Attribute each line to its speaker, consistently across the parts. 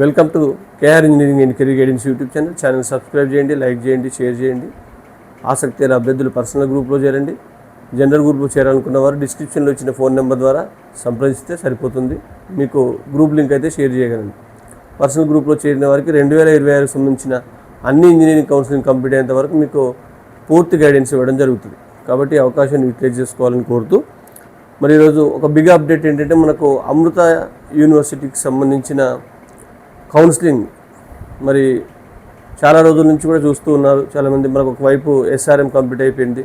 Speaker 1: Welcome to KR engineering and career guidance YouTube channel subscribe చేయండి, like చేయండి, share చేయండి. ఆసక్తి అయిన అభ్యర్థులు పర్సనల్ గ్రూప్లో చేరండి. జనరల్ గ్రూప్లో చేరాలనుకున్న వారు డిస్క్రిప్షన్లో ఇచ్చిన ఫోన్ నెంబర్ ద్వారా సంప్రదిస్తే సరిపోతుంది. మీకు గ్రూప్ లింక్ అయితే షేర్ చేయగలండి. పర్సనల్ గ్రూప్లో చేరిన వారికి 2026 సంబంధించిన అన్ని ఇంజనీరింగ్ కౌన్సిలింగ్ కంప్లీట్ అయ్యేంత వరకు మీకు పూర్తి గైడెన్స్ ఇవ్వడం జరుగుతుంది. కాబట్టి అవకాశాన్ని యూటిలైజ్ చేసుకోవాలని కోరుతూ మరి ఈరోజు ఒక బిగ్ అప్డేట్ ఏంటంటే మనకు అమృత యూనివర్సిటీకి సంబంధించిన కౌన్సిలింగ్ మరి చాలా రోజుల నుంచి కూడా చూస్తూ ఉన్నారు చాలామంది. మనకు ఒకవైపు ఎస్ఆర్ఎం కంప్లీట్ అయిపోయింది,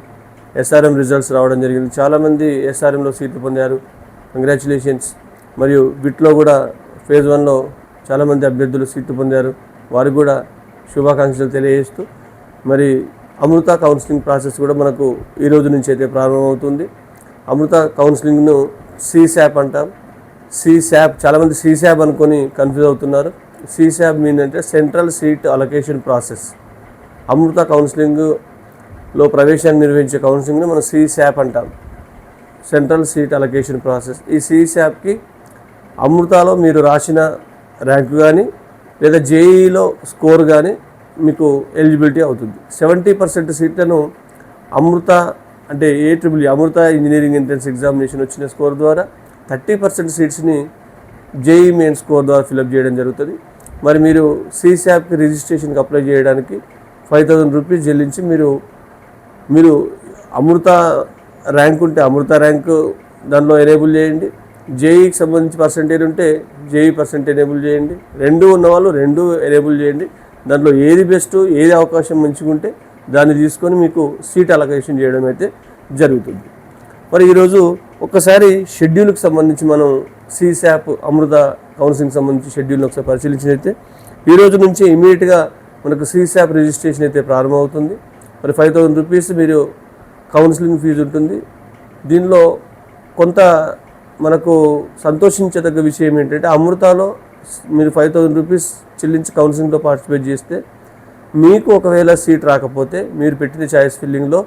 Speaker 1: ఎస్ఆర్ఎం రిజల్ట్స్ రావడం జరిగింది. చాలామంది ఎస్ఆర్ఎంలో సీట్లు పొందారు, కంగ్రాచులేషన్స్. మరియు బిట్లో కూడా ఫేజ్ 1లో చాలామంది అభ్యర్థులు సీట్లు పొందారు, వారికి కూడా శుభాకాంక్షలు తెలియజేస్తూ మరి అమృత కౌన్సిలింగ్ ప్రాసెస్ కూడా మనకు ఈ రోజు నుంచి అయితే ప్రారంభమవుతుంది. అమృత కౌన్సిలింగ్ను సిశాప్ అంటాం. సిశాప్ చాలామంది సిశాప్ అనుకొని కన్ఫ్యూజ్ అవుతున్నారు. సిశాప్ మీన్ అంటే సెంట్రల్ సీట్ అలొకేషన్ ప్రాసెస్. అమృత కౌన్సిలింగ్లో ప్రవేశాన్ని నిర్వహించే కౌన్సిలింగ్ని మనం సిశాప్ అంటాం, సెంట్రల్ సీట్ అలొకేషన్ ప్రాసెస్. ఈ సిశాప్కి అమృతలో మీరు రాసిన ర్యాంకు కానీ లేదా జేఈలో స్కోర్ కానీ మీకు ఎలిజిబిలిటీ అవుతుంది. 70% సీట్లను అమృత అంటే AEEE అమృత ఇంజనీరింగ్ ఎంట్రన్స్ ఎగ్జామినేషన్ వచ్చిన స్కోర్ ద్వారా 30% సీట్స్ని జేఈ మెయిన్ స్కోర్ ద్వారా ఫిలప్ చేయడం జరుగుతుంది. మరి మీరు సిశాప్కి రిజిస్ట్రేషన్కి అప్లై చేయడానికి 5000 రూపీస్ చెల్లించి మీరు అమృత ర్యాంక్ ఉంటే అమృత ర్యాంకు దానిలో ఎనేబుల్ చేయండి. జేఈకి సంబంధించి పర్సంటేజ్ ఉంటే జేఈ పర్సంటేజ్ ఎనేబుల్ చేయండి. రెండు ఉన్నవాళ్ళు రెండు ఎనేబుల్ చేయండి. దాంట్లో ఏది బెస్ట్, ఏది అవకాశం మంచిగా ఉంటే దాన్ని తీసుకొని మీకు సీట్ అలొకేషన్ చేయడం అయితే జరుగుతుంది. మరి ఈరోజు ఒక్కసారి షెడ్యూల్కి సంబంధించి మనం సిశాప్ అమృత కౌన్సిలింగ్ సంబంధించి షెడ్యూల్ని ఒకసారి పరిశీలించినైతే ఈ రోజు నుంచి ఇమీడియట్గా మనకు సిశాప్ రిజిస్ట్రేషన్ అయితే ప్రారంభమవుతుంది. మరి 5000 రూపీస్ మీరు కౌన్సిలింగ్ ఫీజు ఉంటుంది. దీనిలో కొంత మనకు సంతోషించదగ్గ విషయం ఏంటంటే అమృతలో మీరు 5000 రూపీస్ చెల్లించి కౌన్సిలింగ్లో పార్టిసిపేట్ చేస్తే మీకు ఒకవేళ సీట్ రాకపోతే మీరు పెట్టిన చాయిస్ ఫిల్లింగ్లో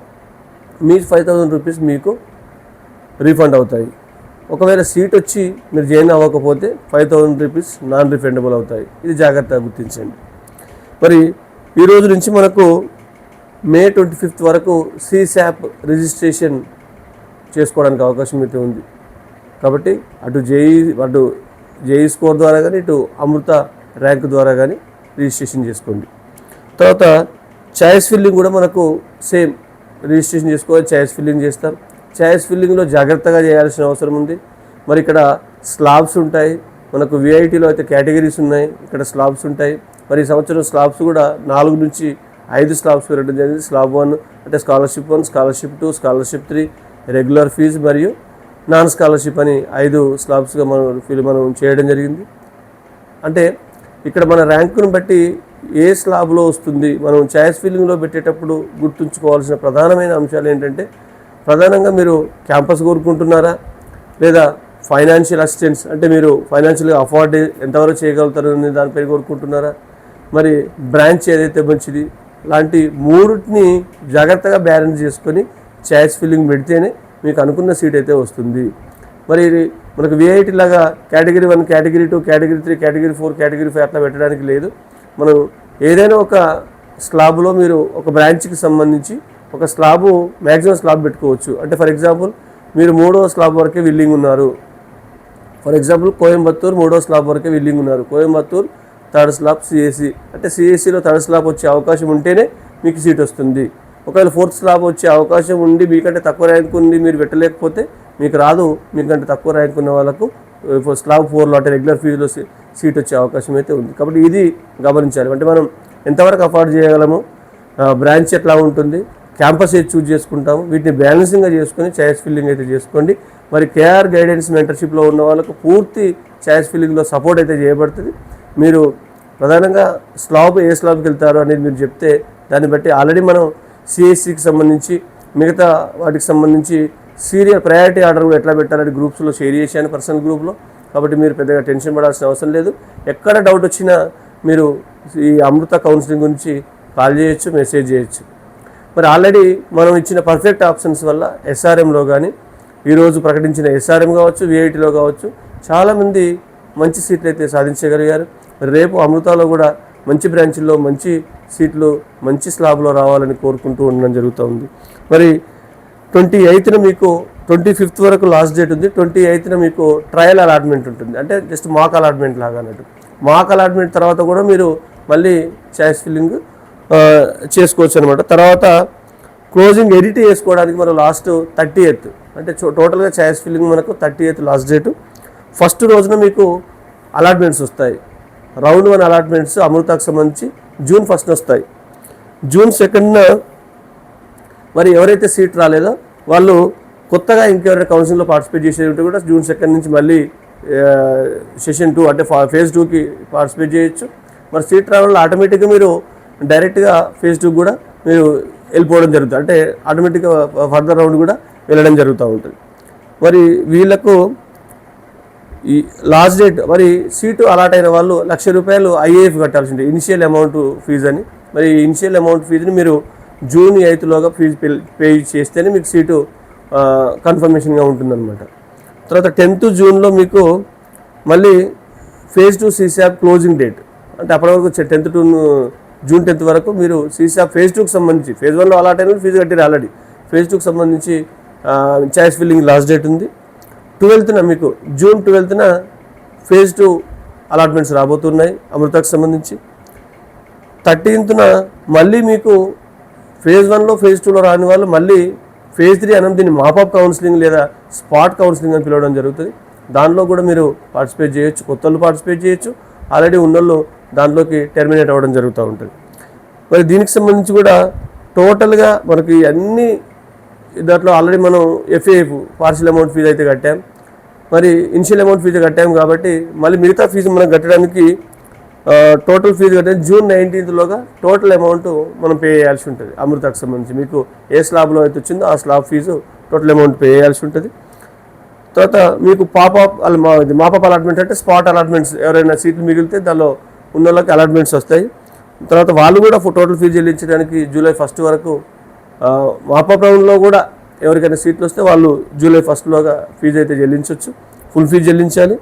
Speaker 1: మీ 5000 రూపీస్ మీకు రీఫండ్ అవుతాయి. ఒకవేళ సీట్ వచ్చి మీరు జాయిన్ అవ్వకపోతే 5000 రూపీస్ నాన్ రిఫండబుల్ అవుతాయి. ఇది జాగ్రత్తగా గుర్తించండి. మరి ఈ రోజు నుంచి మనకు May 25 వరకు సిశాప్ రిజిస్ట్రేషన్ చేసుకోవడానికి అవకాశం అయితే ఉంది. కాబట్టి అటు జేఈ స్కోర్ ద్వారా కానీ ఇటు అమృత ర్యాంక్ ద్వారా కానీ రిజిస్ట్రేషన్ చేసుకోండి. తర్వాత చాయిస్ ఫిల్లింగ్ కూడా మనకు సేమ్ రిజిస్ట్రేషన్ చేసుకోవాలి, చాయిస్ ఫిల్లింగ్ చేస్తాం. చాయిస్ ఫిల్లింగ్లో జాగ్రత్తగా చేయాల్సిన అవసరం ఉంది. మరి ఇక్కడ స్లాబ్స్ ఉంటాయి, మనకు విఐటీలో అయితే కేటగిరీస్ ఉన్నాయి, ఇక్కడ స్లాబ్స్ ఉంటాయి. మరి ఈ సంవత్సరం స్లాబ్స్ కూడా 4 నుంచి 5 స్లాబ్స్ పెరగడం జరిగింది. స్లాబ్ 1 అంటే scholarship 1, scholarship 2, scholarship 3, regular fee మరియు నాన్ స్కాలర్షిప్ అని 5 స్లాబ్స్గా మనం చేయడం జరిగింది. అంటే ఇక్కడ మన ర్యాంకును బట్టి ఏ స్లాబ్లో వస్తుంది, మనం చాయిస్ ఫిల్లింగ్లో పెట్టేటప్పుడు గుర్తుంచుకోవాల్సిన ప్రధానమైన అంశాలు ఏంటంటే ప్రధానంగా మీరు క్యాంపస్ కోరుకుంటున్నారా లేదా ఫైనాన్షియల్ అసిస్టెన్స్ అంటే మీరు ఫైనాన్షియల్గా అఫోర్డ్ ఎంతవరకు చేయగలుగుతారు అనే దానిపై కోరుకుంటున్నారా, మరి బ్రాంచ్ ఏదైతే మంచిది, లాంటి మూడింటిని జాగ్రత్తగా బ్యాలెన్స్ చేసుకొని చాయిస్ ఫిల్లింగ్ పెడితేనే మీకు అనుకున్న సీట్ అయితే వస్తుంది. మరి మనకు విఐటీ లాగా category 1, category 2, category 3, category 4, category 5 అట్లా పెట్టడానికి లేదు. మనం ఏదైనా ఒక స్లాబ్లో మీరు ఒక బ్రాంచ్కి సంబంధించి ఒక స్లాబు మ్యాక్సిమం స్లాబ్ పెట్టుకోవచ్చు. అంటే ఫర్ ఎగ్జాంపుల్ మీరు 3వ స్లాబ్ వరకే విల్లింగ్ ఉన్నారు. ఫర్ ఎగ్జాంపుల్ కోయంబత్తూర్ 3వ స్లాబ్ వరకే విల్లింగ్ ఉన్నారు. కోయంబత్తూర్ 3rd స్లాబ్ సిఎస్సి అంటే సిఎస్సిలో 3rd స్లాబ్ వచ్చే అవకాశం ఉంటేనే మీకు సీట్ వస్తుంది. ఒకవేళ 4th స్లాబ్ వచ్చే అవకాశం ఉండి మీకంటే తక్కువ ర్యాంక్ ఉంది మీరు పెట్టలేకపోతే మీకు రాదు. మీకంటే తక్కువ ర్యాంక్ ఉన్న వాళ్ళకు స్లాబ్ 4లో అంటే రెగ్యులర్ ఫీజులో సీట్ వచ్చే అవకాశం అయితే ఉంది. కాబట్టి ఇది గమనించాలి. అంటే మనం ఎంతవరకు అఫోర్డ్ చేయగలము, బ్రాంచ్ ఎట్లా ఉంటుంది, క్యాంపస్ ఏది చూజ్ చేసుకుంటాము, వీటిని బ్యాలెన్సింగ్గా చేసుకొని చాయిస్ ఫిల్లింగ్ అయితే చేసుకోండి. మరి కేఆర్ గైడెన్స్ మెంటర్షిప్లో ఉన్న వాళ్ళకు పూర్తి చాయిస్ ఫిల్లింగ్లో సపోర్ట్ అయితే చేయబడుతుంది. మీరు ప్రధానంగా ఏ స్లాబ్కి వెళ్తారో అనేది మీరు చెప్తే దాన్ని బట్టి ఆల్రెడీ మనం సిఎస్సికి సంబంధించి మిగతా వాటికి సంబంధించి ప్రయారిటీ ఆర్డర్ కూడా ఎట్లా పెట్టాలని గ్రూప్స్లో షేర్ చేశాను పర్సనల్ గ్రూప్లో. కాబట్టి మీరు పెద్దగా టెన్షన్ పడాల్సిన అవసరం లేదు. ఎక్కడ డౌట్ వచ్చినా మీరు ఈ అమృత కౌన్సిలింగ్ గురించి కాల్ చేయొచ్చు, మెసేజ్ చేయొచ్చు. మరి ఆల్రెడీ మనం ఇచ్చిన పర్ఫెక్ట్ ఆప్షన్స్ వల్ల ఎస్ఆర్ఎంలో కానీ ఈరోజు ప్రకటించిన ఎస్ఆర్ఎం కావచ్చు, విఐటీలో కావచ్చు చాలామంది మంచి సీట్లు అయితే సాధించగలిగారు. రేపు అమృతాలో కూడా మంచి బ్రాంచ్ల్లో మంచి సీట్లు మంచి స్లాబ్లో రావాలని కోరుకుంటూ ఉండడం జరుగుతుంది. మరి 28న మీకు 25th వరకు లాస్ట్ డేట్ ఉంది. 28న మీకు ట్రయల్ అలాట్మెంట్ ఉంటుంది, అంటే జస్ట్ మాక్ అలాట్మెంట్ లాగా అన్నట్టు. మాక్ అలాట్మెంట్ తర్వాత కూడా మీరు మళ్ళీ చాయిస్ ఫిల్లింగ్ చేసుకోవచ్చు అనమాట. తర్వాత క్లోజింగ్ ఎడిట్ చేసుకోవడానికి మనం లాస్ట్ 30th, అంటే టోటల్గా చాయిస్ ఫిల్లింగ్ మనకు 30th లాస్ట్ డేటు. ఫస్ట్ రోజున మీకు అలాట్మెంట్స్ వస్తాయి. రౌండ్ 1 అలాట్మెంట్స్ అమృతాకు సంబంధించి June 1st వస్తాయి. June 2nd మరి ఎవరైతే సీట్ రాలేదో వాళ్ళు కొత్తగా ఇంకెవరైనా కౌన్సిలింగ్లో పార్టిసిపేట్ చేసేది ఉంటే కూడా June 2nd నుంచి మళ్ళీ సెషన్ 2 అంటే phase 2కి పార్టిసిపేట్ చేయొచ్చు. మరి సీట్ రావడం ఆటోమేటిక్గా మీరు డైరెక్ట్గా phase 2 కూడా మీరు వెళ్ళిపోవడం జరుగుతుంది, అంటే ఆటోమేటిక్గా ఫర్దర్ రౌండ్ కూడా వెళ్ళడం జరుగుతూ ఉంటుంది. మరి వీళ్ళకు ఈ లాస్ట్ డేట్, మరి సీటు అలాట్ అయిన వాళ్ళు ₹1,00,000 IAF కట్టాల్సి ఉంటుంది, ఇనిషియల్ అమౌంట్ ఫీజు అని. మరి ఇనిషియల్ అమౌంట్ ఫీజుని మీరు June 8th ఫీజు పే చేస్తేనే మీకు సీటు కన్ఫర్మేషన్గా ఉంటుందన్నమాట. తర్వాత 10th June మీకు మళ్ళీ phase 2 CSAP క్లోజింగ్ డేట్, అంటే అప్పటి వరకు 10th to June 10th వరకు మీరు CSAP phase 2కి సంబంధించి, phase 1లో అలాట్ అయిన ఫీజు కట్టారు ఆల్రెడీ, phase 2కి సంబంధించి చాయిస్ ఫిల్లింగ్ లాస్ట్ డేట్ ఉంది. 12th మీకు June 12th phase 2 అలాట్మెంట్స్ రాబోతున్నాయి అమృతకు సంబంధించి. 13th మళ్ళీ మీకు phase 1లో phase 2లో రాని వాళ్ళు మళ్ళీ phase 3 అనం దీన్ని మాపప్ కౌన్సిలింగ్ లేదా స్పాట్ కౌన్సిలింగ్ అని పిలవడం జరుగుతుంది. దానిలో కూడా మీరు పార్టిసిపేట్ చేయొచ్చు, కొత్త వాళ్ళు పార్టిసిపేట్ చేయొచ్చు, ఆల్రెడీ ఉన్నోళ్ళు దాంట్లోకి టెర్మినేట్ అవ్వడం జరుగుతూ ఉంటుంది. మరి దీనికి సంబంధించి కూడా టోటల్గా మనకి అన్ని దాంట్లో ఆల్రెడీ మనం FAF పార్షియల్ అమౌంట్ ఫీజు అయితే కట్టాం, మరి ఇనిషియల్ అమౌంట్ ఫీజు కట్టాం కాబట్టి మళ్ళీ మిగతా ఫీజు మనం కట్టడానికి టోటల్ ఫీజు కట్టే June 19th టోటల్ అమౌంట్ మనం పే చేయాల్సి ఉంటుంది. అమృతకు సంబంధించి మీకు ఏ స్లాబ్లో అయితే వచ్చిందో ఆ slab fee total amount pay చేయాల్సి ఉంటుంది. తర్వాత మీకు మాపప్ అలాట్మెంట్ అంటే స్పాట్ అలాట్మెంట్స్, ఎవరైనా సీట్లు మిగిలితే దానిలో ఉన్న వాళ్ళకి అలాట్మెంట్స్ వస్తాయి. తర్వాత వాళ్ళు కూడా టోటల్ ఫీజు చెల్లించడానికి July 1st వరకు, మాపప్ రౌండ్లో కూడా ఎవరికైనా సీట్లు వస్తే వాళ్ళు July 1st ఫీజు అయితే చెల్లించవచ్చు, ఫుల్ ఫీజు చెల్లించాలి.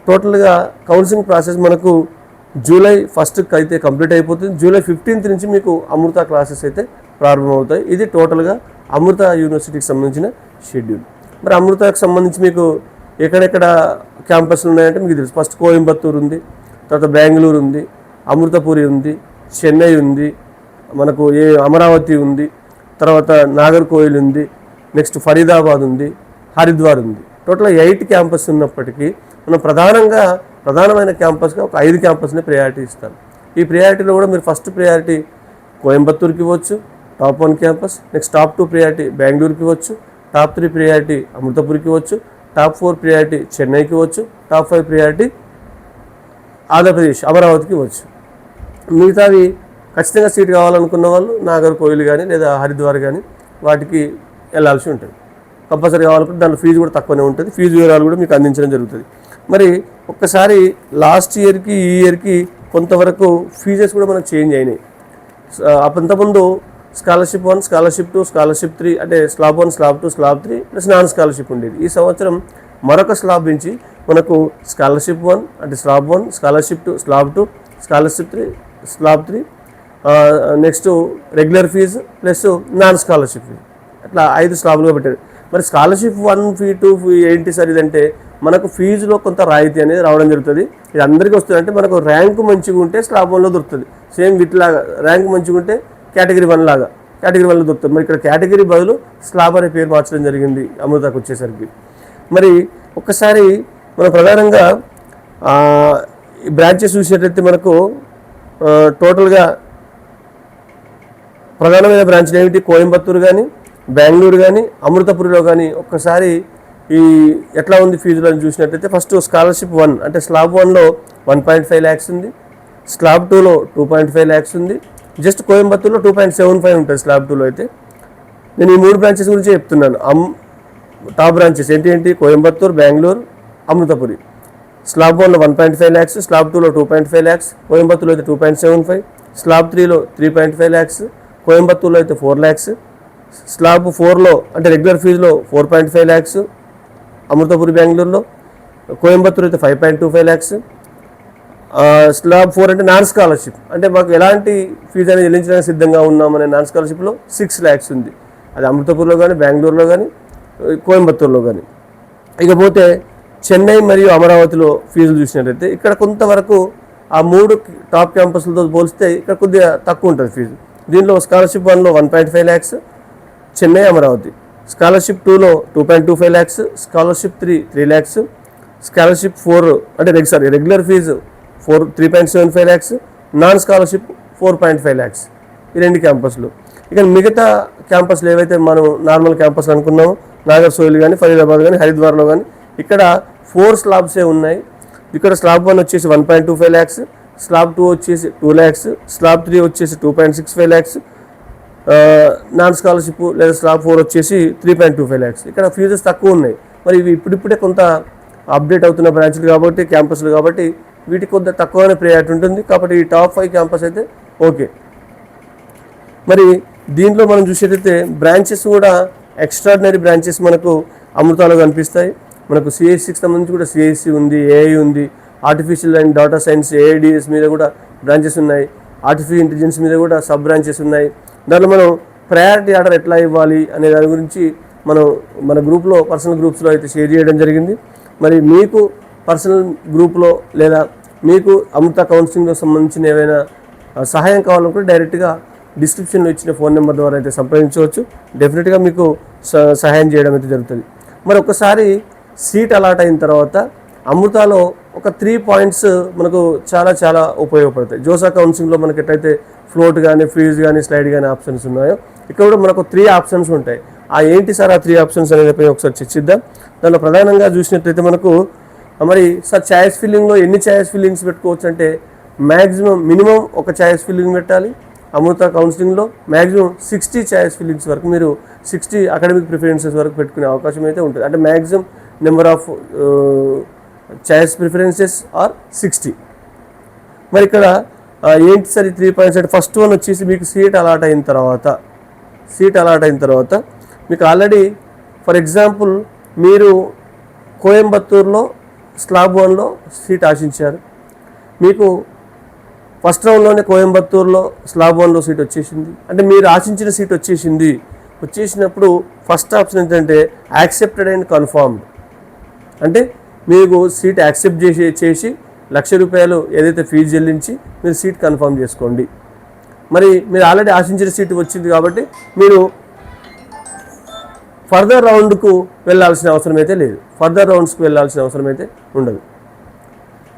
Speaker 1: టోటల్గా కౌన్సిలింగ్ ప్రాసెస్ మనకు July 1st అయితే కంప్లీట్ అయిపోతుంది. July 15th నుంచి మీకు అమృత క్లాసెస్ అయితే ప్రారంభమవుతాయి. ఇది టోటల్గా అమృత యూనివర్సిటీకి సంబంధించిన షెడ్యూల్. మరి అమృతకు సంబంధించి మీకు ఎక్కడెక్కడ క్యాంపస్లు ఉన్నాయంటే మీకు తెలుసు. ఫస్ట్ కోయంబత్తూరు ఉంది, తర్వాత బెంగళూరు ఉంది, అమృతపురి ఉంది, చెన్నై ఉంది, మనకు అమరావతి ఉంది, తర్వాత నాగర్కోయిల్ ఉంది, నెక్స్ట్ ఫరీదాబాద్ ఉంది, హరిద్వార్ ఉంది. టోటల్గా 8 క్యాంపస్ ఉన్నప్పటికీ మనం ప్రధానమైన క్యాంపస్గా ఒక 5 క్యాంపస్ని ప్రయారిటీ ఇస్తాం. ఈ ప్రయారిటీలో కూడా మీరు ఫస్ట్ ప్రయారిటీ కోయంబత్తూరుకి ఇవ్వచ్చు, top 1 campus. Next top 2 priority బెంగళూరుకి ఇవ్వచ్చు, టాప్ 3 ప్రయారిటీ అమృతపురికి ఇవ్వచ్చు, టాప్ 4 ప్రయారిటీ చెన్నైకి ఇవ్వచ్చు, టాప్ 5 ప్రయారిటీ ఆంధ్రప్రదేశ్ అమరావతికి ఇవ్వచ్చు. మిగతావి ఖచ్చితంగా సీట్ కావాలనుకున్న వాళ్ళు నాగర్కోయిల్ కానీ లేదా హరిద్వార్ కానీ వాటికి వెళ్ళాల్సి ఉంటుంది. కంపల్సరీ కావాలనుకుంటే దాంట్లో ఫీజు కూడా తక్కువనే ఉంటుంది. ఫీజు వివరాలు కూడా మీకు అందించడం జరుగుతుంది. మరి ఒక్కసారి లాస్ట్ ఇయర్కి ఈ ఇయర్కి కొంతవరకు ఫీజెస్ కూడా మనకు చేంజ్ అయినాయి. అంతకుముందు స్కాలర్షిప్ 1, స్కాలర్షిప్ 2, స్కాలర్షిప్ 3, అంటే slab 1, slab 2, slab 3 plus non scholarship ఉండేది. ఈ సంవత్సరం మరొక స్లాబ్ నుంచి మనకు స్కాలర్షిప్ 1 అంటే slab 1, scholarship 2 slab 2, scholarship 3 slab 3, next regular fee plus non scholarship fee, అట్లా 5 స్లాబ్లుగా పెట్టారు. మరి స్కాలర్షిప్ 1 ఫీ 2 ఫీ ఏంటి సార్ ఇదంటే మనకు ఫీజులో కొంత రాయితీ అనేది రావడం జరుగుతుంది. ఇది అందరికీ వస్తుంది. అంటే మనకు ర్యాంకు మంచిగా ఉంటే స్లాబ్ 1లో దొరుకుతుంది. సేమ్ వీటిలాగా ర్యాంక్ మంచిగా ఉంటే కేటగిరీ 1 లాగా కేటగిరీ 1లో దొరుకుతుంది. మరి ఇక్కడ కేటగిరీ బదులు స్లాబ్ అనే పేరు మార్చడం జరిగింది అమృతకు వచ్చేసరికి. మరి ఒక్కసారి మనం ప్రధానంగా ఈ బ్రాంచెస్ చూసినట్లయితే మనకు టోటల్గా ప్రధానమైన బ్రాంచ్లు ఏమిటి, కోయంబత్తూరు కానీ బెంగళూరు కానీ అమృతపురిలో కానీ ఒక్కసారి ఈ ఎట్లా ఉంది ఫీజులను చూసినట్లయితే ఫస్ట్ స్కాలర్షిప్ 1 అంటే స్లాబ్ 1లో 1.5 lakhs ఉంది, స్లాబ్ 2లో 2.5 lakhs ఉంది, జస్ట్ కోయంబత్తూరులో 2.75 ఉంటుంది స్లాబ్ 2లో. అయితే నేను ఈ 3 బ్రాంచెస్ గురించి చెప్తున్నాను. టాప్ బ్రాంచెస్ ఏంటి కోయంబత్తూరు, బెంగళూరు, అమృతపురి. స్లాబ్ 1లో 1.5 lakhs, స్లాబ్ 2లో 2.5 lakhs, కోయంబత్తూరులో అయితే 2.75, స్లాబ్ 3లో 3.5 lakhs, కోయంబత్తూరులో అయితే 4 lakhs, స్లాబ్ 4లో అంటే రెగ్యులర్ ఫీజులో 4.5 lakhs అమృతపురి బెంగళూరులో, కోయంబత్తూర్ అయితే 5.25 lakhs. స్లాబ్ 4 అంటే నాన్ స్కాలర్షిప్, అంటే మాకు ఎలాంటి ఫీజు అనేది చెల్లించడానికి సిద్ధంగా ఉన్నామనే నాన్ స్కాలర్షిప్లో 6 lakhs ఉంది. అది అమృతపూర్లో కానీ, బెంగళూరులో కానీ, కోయంబత్తూర్లో కానీ. ఇకపోతే చెన్నై మరియు అమరావతిలో ఫీజులు చూసినట్లయితే ఇక్కడ కొంతవరకు ఆ 3 టాప్ క్యాంపస్లతో పోలిస్తే ఇక్కడ కొద్దిగా తక్కువ ఉంటుంది ఫీజు. దీనిలో స్కాలర్షిప్ 1లో 1.5 lakhs చెన్నై అమరావతి, స్కాలర్షిప్ 2లో 2.25 lakhs, స్కాలర్షిప్ 3 lakhs, స్కాలర్షిప్ 4 అంటే regular fees 3.75 lakhs, non scholarship 4.5 lakhs. ఈ 2 క్యాంపస్లు. ఇక మిగతా క్యాంపస్లు ఏవైతే మనం నార్మల్ క్యాంపస్లు అనుకున్నామో, నాగర్సోయిల్ కానీ, ఫరీదాబాద్ కానీ, హరిద్వార్లో కానీ, ఇక్కడ 4 స్లాబ్సే ఉన్నాయి. ఇక్కడ స్లాబ్ 1 వచ్చేసి 1.25 lakhs, స్లాబ్ 2 వచ్చేసి 2 lakhs, స్లాబ్ 3 వచ్చేసి 2.65 lakhs, నాన్ స్కాలర్షిప్ లేదా స్లాబ్ 4 వచ్చేసి 3.25 lakhs. ఇక్కడ ఫీజెస్ తక్కువ ఉన్నాయి. మరి ఇవి ఇప్పుడిప్పుడే కొంత అప్డేట్ అవుతున్న బ్రాంచ్లు కాబట్టి, క్యాంపస్లు కాబట్టి వీటికి కొంత తక్కువనే ప్రయారిటీ ఉంటుంది. కాబట్టి ఈ టాప్ 5 క్యాంపస్ అయితే ఓకే. మరి దీంట్లో మనం చూసేటైతే బ్రాంచెస్ కూడా ఎక్స్ట్రాడినరీ బ్రాంచెస్ మనకు అమృతాలో కనిపిస్తాయి. మనకు సిఎస్సికి సంబంధించి కూడా సిఎస్సి ఉంది, ఏఐ ఉంది, artificial and data science AIDS మీద కూడా బ్రాంచెస్ ఉన్నాయి, ఆర్టిఫిషియల్ ఇంటెలిజెన్స్ మీద కూడా సబ్ బ్రాంచెస్ ఉన్నాయి. దాంట్లో మనం ప్రయారిటీ ఆర్డర్ ఎట్లా ఇవ్వాలి అనే దాని గురించి మనం మన గ్రూప్లో, పర్సనల్ గ్రూప్స్లో అయితే షేర్ చేయడం జరిగింది. మరి మీకు పర్సనల్ గ్రూప్లో లేదా మీకు అమృత కౌన్సిలింగ్లో సంబంధించిన ఏవైనా సహాయం కావాలనుకుంటే డైరెక్ట్గా డిస్క్రిప్షన్లో ఇచ్చిన ఫోన్ నెంబర్ ద్వారా అయితే సంప్రదించవచ్చు. డెఫినెట్గా మీకు సహాయం చేయడం అయితే జరుగుతుంది. మరి ఒకసారి సీట్ అలాట్ అయిన తర్వాత అమృతాలో ఒక 3 points మనకు చాలా చాలా ఉపయోగపడతాయి. జోసా కౌన్సిలింగ్లో మనకి ఎట్లయితే ఫ్లోట్ కానీ, ఫ్రీజ్ కానీ, స్లైడ్ కానీ ఆప్షన్స్ ఉన్నాయో, ఇక్కడ కూడా మనకు 3 options ఉంటాయి. ఏంటి సార్ ఆ 3 options అనేది ఒకసారి చర్చిద్దాం. దానిలో ప్రధానంగా చూసినట్లయితే మనకు మరి సార్ ఛాయిస్ ఫిల్లింగ్లో ఎన్ని ఛాయిస్ ఫిల్లింగ్స్ పెట్టుకోవచ్చు అంటే మినిమం ఒక ఛాయిస్ ఫిల్లింగ్ పెట్టాలి. అమృత కౌన్సిలింగ్లో మ్యాక్సిమం 60 ఛాయిస్ ఫిల్లింగ్స్ వరకు, మీరు 60 అకాడమిక్ ప్రిఫరెన్సెస్ వరకు పెట్టుకునే అవకాశం అయితే ఉంటుంది. అంటే maximum number of choice preferences are 60. మరి ఇక్కడ ఏంటి సార్ ఈ 3 points అంటే ఫస్ట్ వన్ వచ్చేసి మీకు సీట్ అలాట్ అయిన తర్వాత మీకు ఆల్రెడీ ఫర్ ఎగ్జాంపుల్ మీరు కోయంబత్తూర్లో స్లాబ్ 1లో సీట్ ఆశించారు, మీకు ఫస్ట్ రౌండ్లోనే కోయంబత్తూర్లో స్లాబ్ 1లో సీట్ వచ్చేసింది, అంటే మీరు ఆశించిన సీట్ వచ్చేసినప్పుడు ఫస్ట్ ఆప్షన్ ఏంటంటే యాక్సెప్టెడ్ అండ్ కన్ఫర్మ్డ్. అంటే మీకు సీట్ యాక్సెప్ట్ చేసి ₹1,00,000 ఏదైతే ఫీజు చెల్లించి మీరు సీట్ కన్ఫర్మ్ చేసుకోండి. మరి మీరు ఆల్రెడీ ఆశించిన సీట్ వచ్చింది కాబట్టి మీరు ఫర్దర్ రౌండ్కు వెళ్ళాల్సిన అవసరం అయితే లేదు, ఫర్దర్ రౌండ్స్కి వెళ్ళాల్సిన అవసరం అయితే ఉండదు.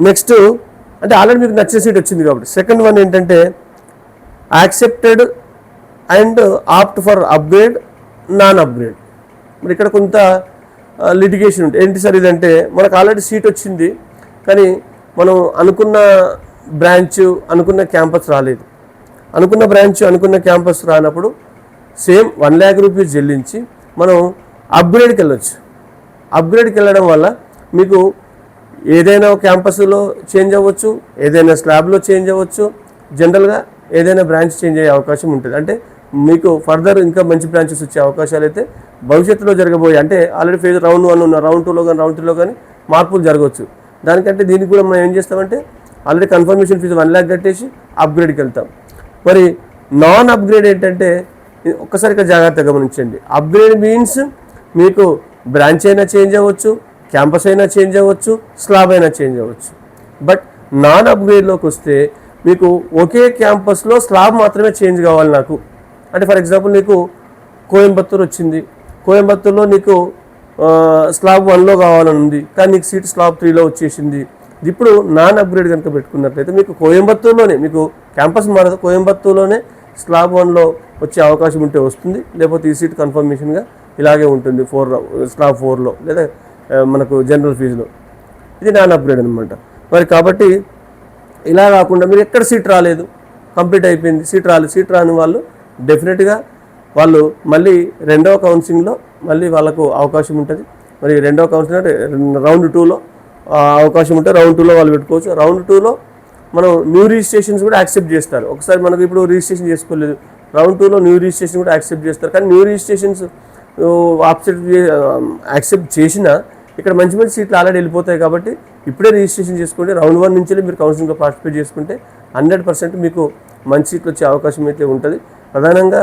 Speaker 1: నెక్స్ట్ అంటే ఆల్రెడీ మీకు నచ్చిన సీట్ వచ్చింది కాబట్టి సెకండ్ వన్ ఏంటంటే accepted and opt for upgrade, non upgrade. మరి ఇక్కడ కొంత లిటిగేషన్ ఉంటుంది. ఏంటి సార్ ఇదంటే మనకు ఆల్రెడీ సీట్ వచ్చింది కానీ మనం అనుకున్న బ్రాంచ్, అనుకున్న క్యాంపస్ రాలేదు. అనుకున్న బ్రాంచ్, అనుకున్న క్యాంపస్ రానప్పుడు సేమ్ ₹1,00,000 చెల్లించి మనం అప్గ్రేడ్కి వెళ్ళొచ్చు. అప్గ్రేడ్కి వెళ్ళడం వల్ల మీకు ఏదైనా క్యాంపస్లో చేంజ్ అవ్వచ్చు, ఏదైనా స్లాబ్లో చేంజ్ అవ్వచ్చు, జనరల్గా ఏదైనా బ్రాంచ్ చేంజ్ అయ్యే అవకాశం ఉంటుంది. అంటే మీకు ఫర్దర్ ఇంకా మంచి బ్రాంచెస్ వచ్చే అవకాశాలు అయితే భవిష్యత్తులో జరగబోయే, అంటే ఆల్రెడీ ఫేజ్ రౌండ్ 1 ఉన్న రౌండ్ 2లో కానీ రౌండ్ 3లో కానీ మార్పులు జరగవచ్చు. దానికంటే దీనికి కూడా మనం ఏం చేస్తామంటే ఆల్రెడీ కన్ఫర్మేషన్ ఫీజు 1 lakh కట్టేసి అప్గ్రేడ్కి వెళ్తాం. మరి నాన్ అప్గ్రేడ్ ఏంటంటే ఒక్కసారి ఇక్కడ జాగ్రత్తగా గమనించండి. అప్గ్రేడ్ మీన్స్ మీకు బ్రాంచ్ అయినా చేంజ్ అవ్వచ్చు, క్యాంపస్ అయినా చేంజ్ అవ్వచ్చు, స్లాబ్ అయినా చేంజ్ అవ్వచ్చు. బట్ నాన్ అప్గ్రేడ్లోకి వస్తే మీకు ఒకే క్యాంపస్లో స్లాబ్ మాత్రమే చేంజ్ కావాలి నాకు. అంటే ఫర్ ఎగ్జాంపుల్ నీకు కోయంబత్తూర్ వచ్చింది, కోయంబత్తూర్లో నీకు స్లాబ్ 1లో కావాలని ఉంది కానీ నీకు సీట్ స్లాబ్ 3లో వచ్చేసింది. ఇప్పుడు నాన్ అప్గ్రేడ్ కనుక పెట్టుకున్నట్లయితే మీకు కోయంబత్తూర్లోనే, మీకు క్యాంపస్ మారదు, కోయంబత్తూర్లోనే స్లాబ్ 1లో వచ్చే అవకాశం ఉంటే వస్తుంది, లేకపోతే ఈ సీట్ కన్ఫర్మేషన్గా ఇలాగే ఉంటుంది స్లాబ్ 4లో లేదా మనకు జనరల్ ఫీజులో. ఇది నాన్ అప్గ్రేడ్ అనమాట. మరి కాబట్టి ఇలా కాకుండా మీరు ఎక్కడ సీట్ రాలేదు, కంప్లీట్ అయిపోయింది, సీట్ రాని వాళ్ళు డెఫినెట్గా వాళ్ళు మళ్ళీ రెండవ కౌన్సిలింగ్లో మళ్ళీ వాళ్ళకు అవకాశం ఉంటుంది. మరి రెండవ కౌన్సిలింగ్ అంటే రౌండ్ 2లో అవకాశం ఉంటే రౌండ్ 2లో వాళ్ళు పెట్టుకోవచ్చు. రౌండ్ 2లో మనం న్యూ రిజిస్ట్రేషన్స్ కూడా యాక్సెప్ట్ చేస్తారు. ఒకసారి మనకు ఇప్పుడు రిజిస్ట్రేషన్ చేసుకోలేదు, రౌండ్ 2లో న్యూ రిజిస్ట్రేషన్ కూడా యాక్సెప్ట్ చేస్తారు. కానీ న్యూ రిజిస్ట్రేషన్స్ యాక్సెప్ట్ చేసినా ఇక్కడ మంచి మంచి సీట్లు ఆల్రెడీ వెళ్ళిపోతాయి కాబట్టి ఇప్పుడే రిజిస్ట్రేషన్ చేసుకుంటే రౌండ్ 1 నుంచి మీరు కౌన్సిలింగ్లో పార్టిసిపేట్ చేసుకుంటే 100% మీకు మంచి సీట్లు వచ్చే అవకాశం అయితే ఉంటుంది. ప్రధానంగా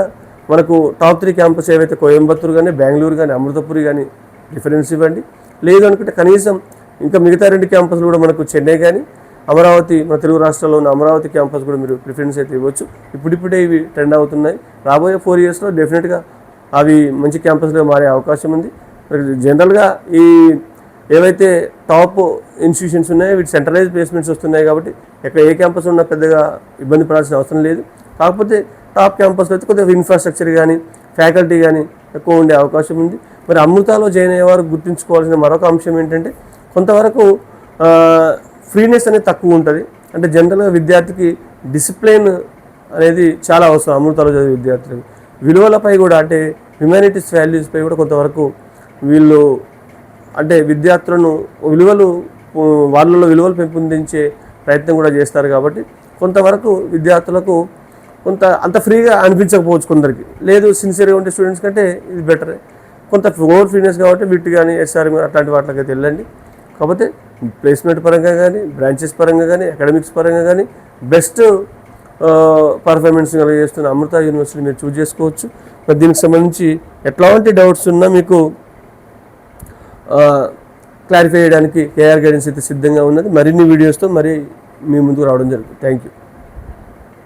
Speaker 1: మనకు టాప్ 3 క్యాంపస్ ఏవైతే కోయంబత్తూరు కానీ, బెంగళూరు కానీ, అమృతపురి కానీ ప్రిఫరెన్స్ ఇవ్వండి. లేదు అనుకుంటే కనీసం ఇంకా మిగతా 2 క్యాంపస్లు కూడా మనకు చెన్నై కానీ, అమరావతి, మన తెలుగు రాష్ట్రాల్లో ఉన్న అమరావతి క్యాంపస్ కూడా మీరు ప్రిఫరెన్స్ అయితే ఇవ్వచ్చు. ఇప్పుడిప్పుడే ఇవి ట్రెండ్ అవుతున్నాయి. రాబోయే 4 ఇయర్స్లో డెఫినెట్గా అవి మంచి క్యాంపస్గా మారే అవకాశం ఉంది. జనరల్గా ఈ ఏవైతే టాప్ ఇన్స్టిట్యూషన్స్ ఉన్నాయో వీటి సెంట్రలైజ్ ప్లేస్మెంట్స్ వస్తున్నాయి కాబట్టి ఎక్కడ ఏ క్యాంపస్ ఉన్నా పెద్దగా ఇబ్బంది పడాల్సిన అవసరం లేదు. కాకపోతే టాప్ క్యాంపస్లో అయితే కొద్దిగా ఇన్ఫ్రాస్ట్రక్చర్ కానీ, ఫ్యాకల్టీ కానీ ఎక్కువ ఉండే అవకాశం ఉంది. మరి అమృతాలో జాయిన్ అయ్యేవారు గుర్తుంచుకోవాల్సిన మరొక అంశం ఏంటంటే కొంతవరకు ఫ్రీనెస్ అనేది తక్కువ ఉంటుంది. అంటే జనరల్గా విద్యార్థికి డిసిప్లిన్ అనేది చాలా అవసరం. అమృతాలో చదివే విద్యార్థులకు విలువలపై కూడా, అంటే హ్యుమానిటీస్ వాల్యూస్పై కూడా కొంతవరకు వీళ్ళు అంటే విద్యార్థులను వాళ్ళలో విలువలు పెంపొందించే ప్రయత్నం కూడా చేస్తారు. కాబట్టి కొంతవరకు విద్యార్థులకు అంత ఫ్రీగా అనిపించకపోవచ్చు కొందరికి. లేదు సిన్సియర్గా ఉండే స్టూడెంట్స్ కంటే ఇది బెటరే. కొంత ఓవర్ ఫ్రీనెస్ కాబట్టి వీటి కానీ ఎస్ఆర్ఎం అట్లాంటి వాటికైతే వెళ్ళండి. కాకపోతే ప్లేస్మెంట్ పరంగా కానీ, బ్రాంచెస్ పరంగా కానీ, అకాడమిక్స్ పరంగా కానీ బెస్ట్ పర్ఫార్మెన్స్ చేస్తున్న అమృత యూనివర్సిటీ మీరు చూస్ చేసుకోవచ్చు. మరి దీనికి సంబంధించి ఎట్లాంటి డౌట్స్ ఉన్నా మీకు క్లారిఫై చేయడానికి కేఆర్ గైడెన్స్ అయితే సిద్ధంగా ఉన్నది. మరిన్ని వీడియోస్తో మీ ముందుకు రావడం జరుగుతుంది. Thank you.